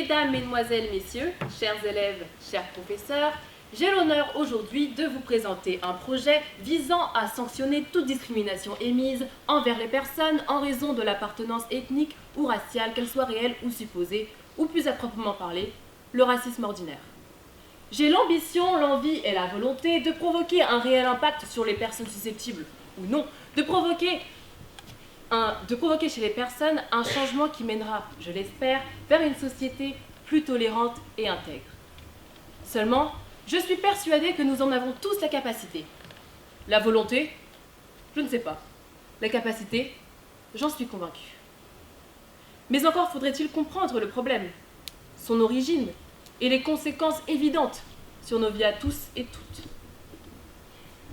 Mesdames, Mesdemoiselles, Messieurs, chers élèves, chers professeurs, j'ai l'honneur aujourd'hui de vous présenter un projet visant à sanctionner toute discrimination émise envers les personnes en raison de l'appartenance ethnique ou raciale, qu'elle soit réelle ou supposée, ou plus à proprement parler, le racisme ordinaire. J'ai l'ambition, l'envie et la volonté de provoquer un réel impact sur les personnes susceptibles, ou non, de provoquer chez les personnes un changement qui mènera, je l'espère, vers une société plus tolérante et intègre. Seulement, je suis persuadée que nous en avons tous la capacité. La volonté, je ne sais pas. La capacité, j'en suis convaincue. Mais encore faudrait-il comprendre le problème, son origine et les conséquences évidentes sur nos vies à tous et toutes.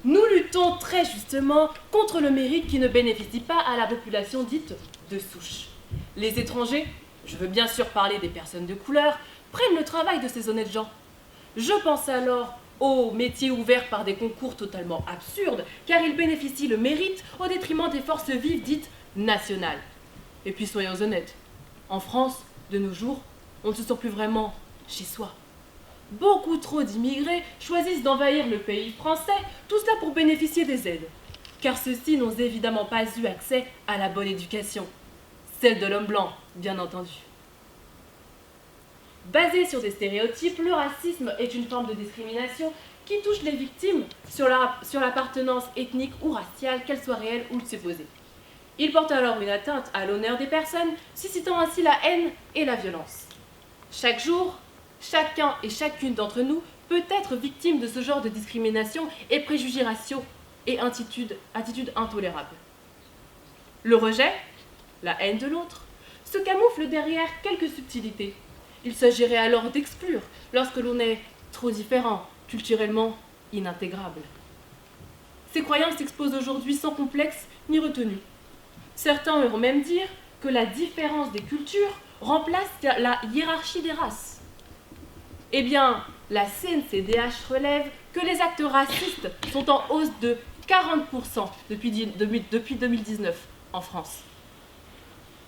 Nous luttons très justement contre le mérite qui ne bénéficie pas à la population dite de souche. Les étrangers, je veux bien sûr parler des personnes de couleur, prennent le travail de ces honnêtes gens. Je pense alors aux métiers ouverts par des concours totalement absurdes, car ils bénéficient le mérite au détriment des forces vives dites nationales. Et puis soyons honnêtes, en France, de nos jours, on ne se sent plus vraiment chez soi. Beaucoup trop d'immigrés choisissent d'envahir le pays français, tout cela pour bénéficier des aides. Car ceux-ci n'ont évidemment pas eu accès à la bonne éducation. Celle de l'homme blanc, bien entendu. Basé sur des stéréotypes, le racisme est une forme de discrimination qui touche les victimes sur l'appartenance ethnique ou raciale, qu'elle soit réelle ou supposée. Il porte alors une atteinte à l'honneur des personnes, suscitant ainsi la haine et la violence. Chaque jour, chacun et chacune d'entre nous peut être victime de ce genre de discrimination et préjugés raciaux et attitudes intolérables. Le rejet, la haine de l'autre, se camoufle derrière quelques subtilités. Il s'agirait alors d'exclure lorsque l'on est trop différent, culturellement inintégrable. Ces croyances s'exposent aujourd'hui sans complexe ni retenue. Certains iront même dire que la différence des cultures remplace la hiérarchie des races. Eh bien, la CNCDH relève que les actes racistes sont en hausse de 40% depuis 2019 en France.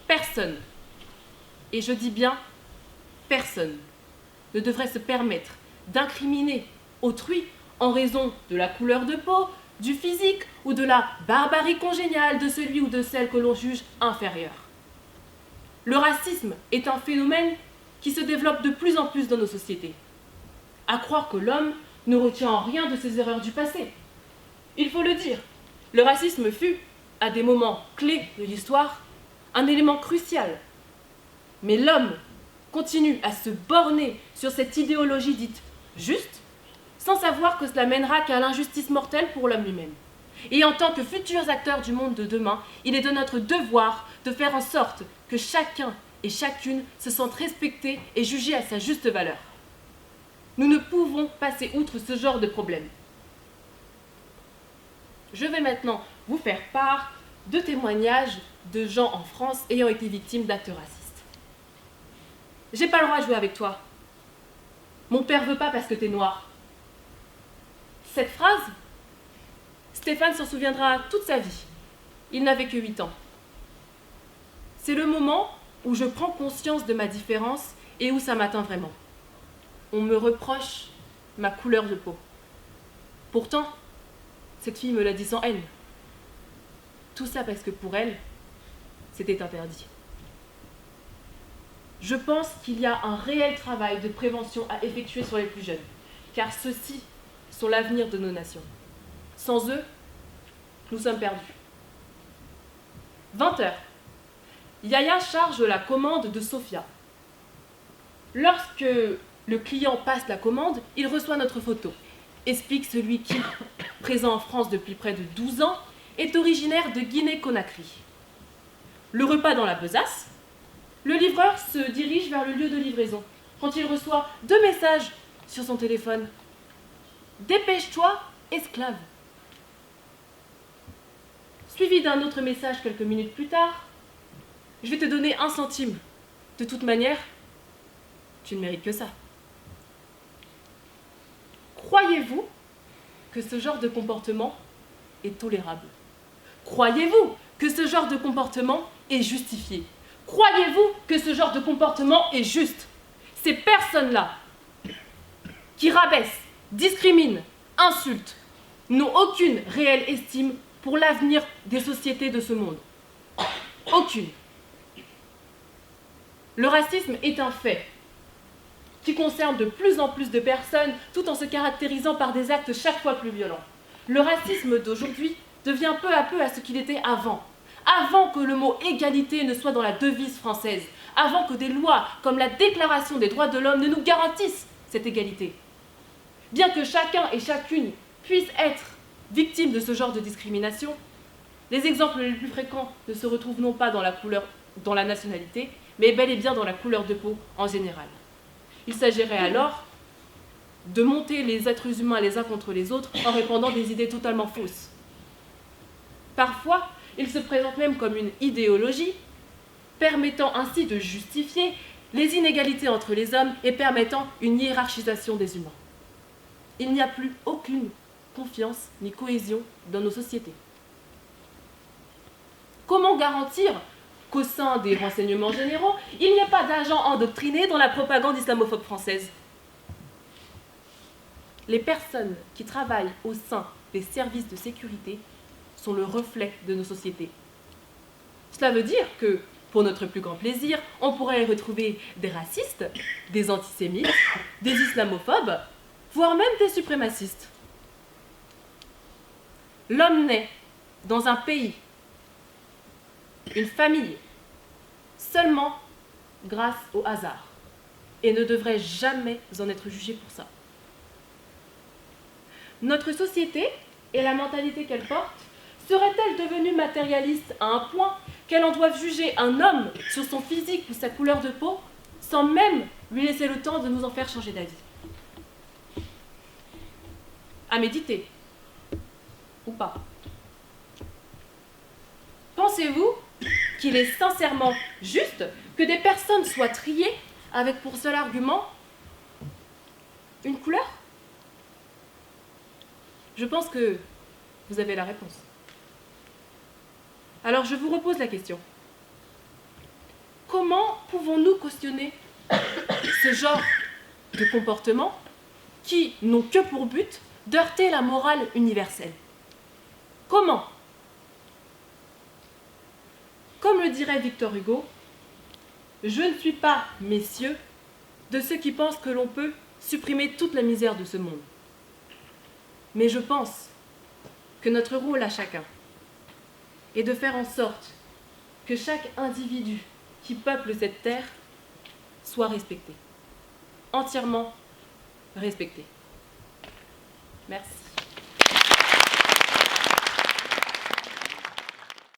Personne, et je dis bien personne, ne devrait se permettre d'incriminer autrui en raison de la couleur de peau, du physique ou de la barbarie congéniale de celui ou de celle que l'on juge inférieur. Le racisme est un phénomène qui se développe de plus en plus dans nos sociétés. À croire que l'homme ne retient en rien de ses erreurs du passé. Il faut le dire, le racisme fut, à des moments clés de l'histoire, un élément crucial. Mais l'homme continue à se borner sur cette idéologie dite juste, sans savoir que cela mènera qu'à l'injustice mortelle pour l'homme lui-même. Et en tant que futurs acteurs du monde de demain, il est de notre devoir de faire en sorte que chacun et chacune se sentent respectés et jugés à sa juste valeur. Nous ne pouvons passer outre ce genre de problème. Je vais maintenant vous faire part de témoignages de gens en France ayant été victimes d'actes racistes. J'ai pas le droit de jouer avec toi. Mon père veut pas parce que t'es noir. Cette phrase, Stéphane s'en souviendra toute sa vie. Il n'avait que 8 ans. C'est le moment où je prends conscience de ma différence et où ça m'atteint vraiment. On me reproche ma couleur de peau. Pourtant, cette fille me l'a dit sans haine. Tout ça parce que pour elle, c'était interdit. Je pense qu'il y a un réel travail de prévention à effectuer sur les plus jeunes, car ceux-ci sont l'avenir de nos nations. Sans eux, nous sommes perdus. 20h. Yaya charge la commande de Sophia. Lorsque le client passe la commande, il reçoit notre photo. Explique celui qui, présent en France depuis près de 12 ans, est originaire de Guinée-Conakry. Le repas dans la besace, le livreur se dirige vers le lieu de livraison quand il reçoit 2 messages sur son téléphone. « Dépêche-toi, esclave !» Suivi d'un autre message quelques minutes plus tard. « Je vais te donner 1 centime. De toute manière, tu ne mérites que ça. » Croyez-vous que ce genre de comportement est tolérable? Croyez-vous que ce genre de comportement est justifié? Croyez-vous que ce genre de comportement est juste? Ces personnes-là, qui rabaissent, discriminent, insultent, n'ont aucune réelle estime pour l'avenir des sociétés de ce monde. Aucune. Le racisme est un fait qui concerne de plus en plus de personnes tout en se caractérisant par des actes chaque fois plus violents. Le racisme d'aujourd'hui devient peu à peu à ce qu'il était avant. Avant que le mot égalité ne soit dans la devise française, avant que des lois comme la Déclaration des droits de l'homme ne nous garantissent cette égalité. Bien que chacun et chacune puisse être victime de ce genre de discrimination, les exemples les plus fréquents ne se retrouvent non pas dans la nationalité, mais bel et bien dans la couleur de peau en général. Il s'agirait alors de monter les êtres humains les uns contre les autres en répandant des idées totalement fausses. Parfois, il se présente même comme une idéologie, permettant ainsi de justifier les inégalités entre les hommes et permettant une hiérarchisation des humains. Il n'y a plus aucune confiance ni cohésion dans nos sociétés. Comment garantir qu'au sein des renseignements généraux, il n'y a pas d'agents endoctrinés dans la propagande islamophobe française? Les personnes qui travaillent au sein des services de sécurité sont le reflet de nos sociétés. Cela veut dire que, pour notre plus grand plaisir, on pourrait y retrouver des racistes, des antisémites, des islamophobes, voire même des suprémacistes. L'homme naît dans un pays, une famille, seulement grâce au hasard, et ne devrait jamais en être jugé pour ça. Notre société et la mentalité qu'elle porte serait-elle devenue matérialiste à un point qu'elle en doive juger un homme sur son physique ou sa couleur de peau, sans même lui laisser le temps de nous en faire changer d'avis? À méditer, ou pas. Pensez-vous qu'il est sincèrement juste que des personnes soient triées avec pour seul argument une couleur? Je pense que vous avez la réponse. Alors je vous repose la question. Comment pouvons-nous cautionner ce genre de comportements qui n'ont que pour but d'heurter la morale universelle? Comment? Comme le dirait Victor Hugo, je ne suis pas, messieurs, de ceux qui pensent que l'on peut supprimer toute la misère de ce monde. Mais je pense que notre rôle à chacun est de faire en sorte que chaque individu qui peuple cette terre soit respecté, entièrement respecté. Merci.